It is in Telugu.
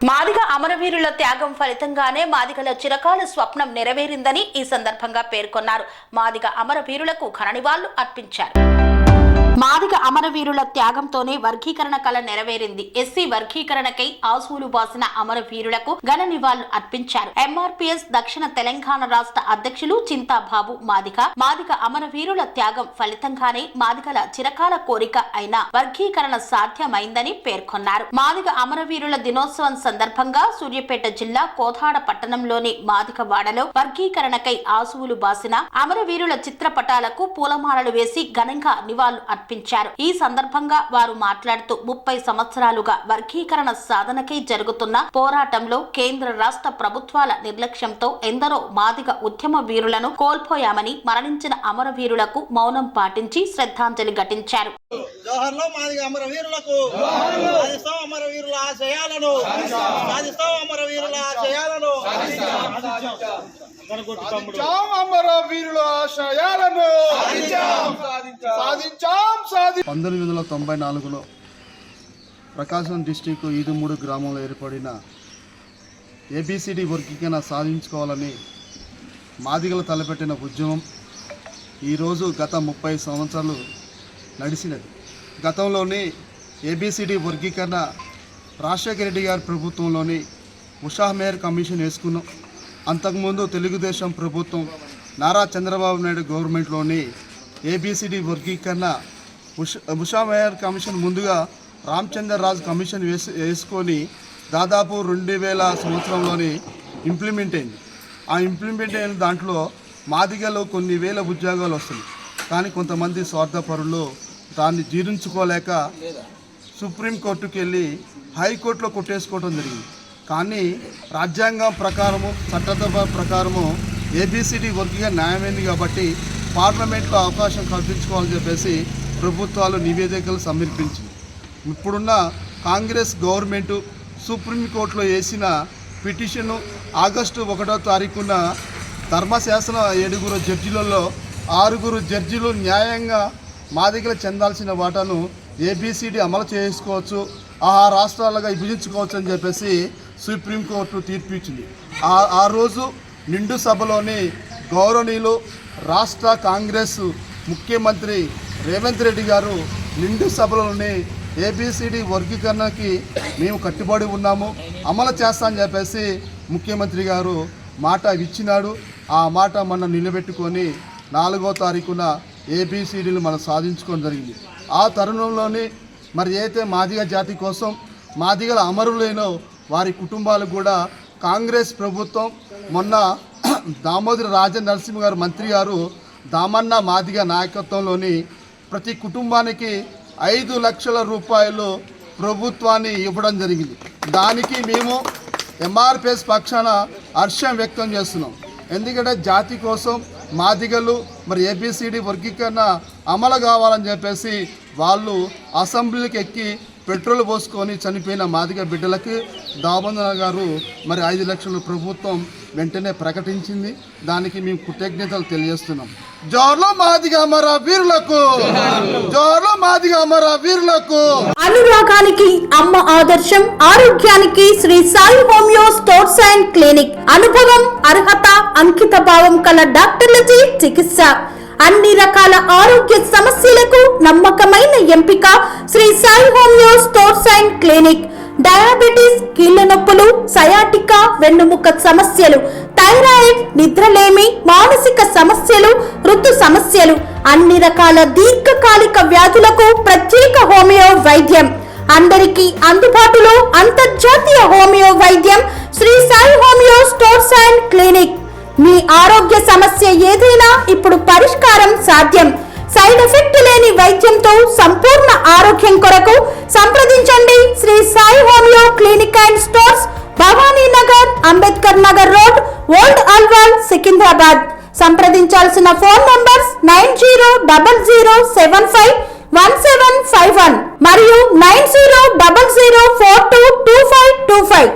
మాదిగ అమరవీరుల త్యాగం ఫలితంగానే మాదిగల చిరకాల స్వప్నం నెరవేరిందని ఈ సందర్భంగా పేర్కొన్నారు. మాదిగ అమరవీరులకు ఘన నివాళులు అర్పించారు. మాదిగ అమరవీరుల త్యాగంతోనే వర్గీకరణ కళ నెరవేరింది. ఎస్సీ వర్గీకరణకై ఆసువులు బాసిన అమరవీరులకు ఘన నివాళులు అర్పించారు. ఎంఆర్పీఎస్ దక్షిణ తెలంగాణ రాష్ట్ర అధ్యక్షులు చింతాబాబు మాదిగ అమరవీరుల త్యాగం ఫలితంగానే మాదిగల చిరకాల కోరిక అయిన వర్గీకరణ సాధ్యమైందని పేర్కొన్నారు. మాదిగ అమరవీరుల దినోత్సవం సందర్భంగా సూర్యాపేట జిల్లా కోదాడ పట్టణంలోని మాదిగ వాడలో వర్గీకరణకై ఆసువులు బాసిన అమరవీరుల చిత్రపటాలకు పూలమాలలు వేసి ఘనంగా నివాళులు అర్పించారు. ఈ సందర్భంగా వారు మాట్లాడుతూ 30 సంవత్సరాలుగా వర్గీకరణ సాధనకై జరుగుతున్న పోరాటంలో కేంద్ర రాష్ట్ర ప్రభుత్వాల నిర్లక్ష్యంతో ఎందరో మాదిగ ఉద్యమ వీరులను కోల్పోయామని, మరణించిన అమరవీరులకు మౌనం పాటించి శ్రద్ధాంజలి ఘటించారు. జోహార్లో మాదిగ అమరవీరులకు సాధిస్తాం అమరవీరుల ఆశయాలను సాధిస్తాం అమరవీరుల ఆశయాలను అమరవీరుల ఆశయాలను సాధించాం 1994లో ప్రకాశం డిస్టిక్ ఈదుమూడు గ్రామంలో ఏర్పడిన ఏబిసిడి వర్గీకరణ సాధించుకోవాలని మాదిగలు తలపెట్టిన ఉద్యమం ఈరోజు గత 30 సంవత్సరాలు నడిచినది. గతంలోని ఏబిసిడి వర్గీకరణ రాజశేఖర రెడ్డి గారి ప్రభుత్వంలోని ఉషా మేయర్ కమిషన్ వేసుకున్నాం. అంతకుముందు తెలుగుదేశం ప్రభుత్వం నారా చంద్రబాబు నాయుడు గవర్నమెంట్లోని ఏబిసిడి వర్గీకరణ ఉషా మేయర్ కమిషన్ ముందుగా రామచంద్ర రాజు కమిషన్ వేసుకొని దాదాపు 2000 సంవత్సరంలోని ఇంప్లిమెంట్ అయింది. ఆ ఇంప్లిమెంట్ అయిన దాంట్లో మాదిగలో కొన్ని వేల ఉద్యోగాలు వస్తుంది. కానీ కొంతమంది స్వార్థపరులు దాన్ని జీర్ణించుకోలేక సుప్రీంకోర్టుకు వెళ్ళి హైకోర్టులో కొట్టేసుకోవడం జరిగింది. కానీ రాజ్యాంగం ప్రకారము చట్టసభ ప్రకారము ఏబిసిడి వర్గీకరణ న్యాయమైంది కాబట్టి పార్లమెంట్లో అవకాశం కల్పించుకోవాలని చెప్పేసి ప్రభుత్వాలు నివేదికలు సమర్పించింది. ఇప్పుడున్న కాంగ్రెస్ గవర్నమెంటు సుప్రీంకోర్టులో వేసిన పిటిషను ఆగస్టు 1వ తారీఖున ధర్మశాస్త్ర 7 జడ్జిలలో 6 జడ్జిలు న్యాయంగా మాదిగలు చెందాల్సిన వాటాను ఏబిసిడి అమలు చేసుకోవచ్చు, ఆ రాష్ట్రాలుగా విభజించుకోవచ్చు అని చెప్పేసి సుప్రీంకోర్టు తీర్పు ఇచ్చింది. ఆ రోజు నిండు సభలోని గౌరవనీయులు రాష్ట్ర కాంగ్రెస్ ముఖ్యమంత్రి రేవంత్ రెడ్డి గారు నిండు సభలోని ఏబిసిడి వర్గీకరణకి మేము కట్టుబడి ఉన్నాము, అమలు చేస్తామని చెప్పేసి ముఖ్యమంత్రి గారు మాట ఇచ్చినాడు. ఆ మాట మనం నిలబెట్టుకొని 4వ తారీఖున ఏబిసిడీలు మనం సాధించుకోవడం జరిగింది. ఆ తరుణంలోని మరి అయితే మాదిగ జాతి కోసం మాదిగల అమరులైన వారి కుటుంబాలు కూడా కాంగ్రెస్ ప్రభుత్వం మొన్న దామోదర రాజనరసింహ గారు మంత్రి గారు దామన్న మాదిగ నాయకత్వంలోని ప్రతి కుటుంబానికి 5 లక్షల రూపాయలు ప్రభుత్వాన్ని ఇవ్వడం జరిగింది. దానికి మేము ఎంఆర్పిఎస్ పక్షాన హర్షం వ్యక్తం చేస్తున్నాం. ఎందుకంటే జాతి కోసం మాదిగలు మరి ఏబిసిడి వర్గీకరణ అమలు కావాలని చెప్పేసి వాళ్ళు అసెంబ్లీకి ఎక్కి పెట్రోల్ పోసుకొని చనిపోయిన మాదిగ బిడ్డలకి దామోదర గారు మరి 5 లక్షల ప్రభుత్వం వెంటనే ప్రకటించింది. దానికి మేము కృతజ్ఞతలు తెలియజేస్తున్నాం. జోహార్లో మాదిగ అమరవీరులకు, జోహార్లో మాదిగ అమరవీరులకు. అనురాగానికి అమ్మ ఆదర్శం, ఆరోగ్యానికి Shri Sai homeo stores and clinic. అనుభవం, అర్హత, అంకిత భావం కల డాక్టర్లచే చికిత్స. అన్ని రకాల ఆరోగ్య సమస్యలకు నమ్మకమైన ఎంపిక Shri Sai homeo stores and clinic. Diabetes, కీళ్ల నొప్పులు, సయాటికా, వెన్నుముక సమస్యలు, థైరాయిడ్, నిద్రలేమి, మానసిక సమస్యలు, ఋతు సమస్యలు, అన్ని రకాల దీర్ఘకాలిక వ్యాధులకు ప్రత్యేక హోమియో వైద్యం. అందరికీ అందుబాటులో అంతర్జాతీయ హోమియో వైద్యం Shri Sai homeo stores and clinic. మీ ఆరోగ్య సమస్య ఏదైనా ఇప్పుడు పరిష్కారం సాధ్యం. సైడ్ ఎఫెక్ట్ లేని వైద్యంతో సంపూర్ణ ఆరోగ్యం కొరకు సంప్రదించండి Shri Sai homeo clinic and stores, Bhavani Nagar, Ambedkar Nagar road, old Alwal, Secunderabad. సంప్రదించాల్సిన ఫోన్ నంబర్స్ 9000751751 మరియు 9000422525.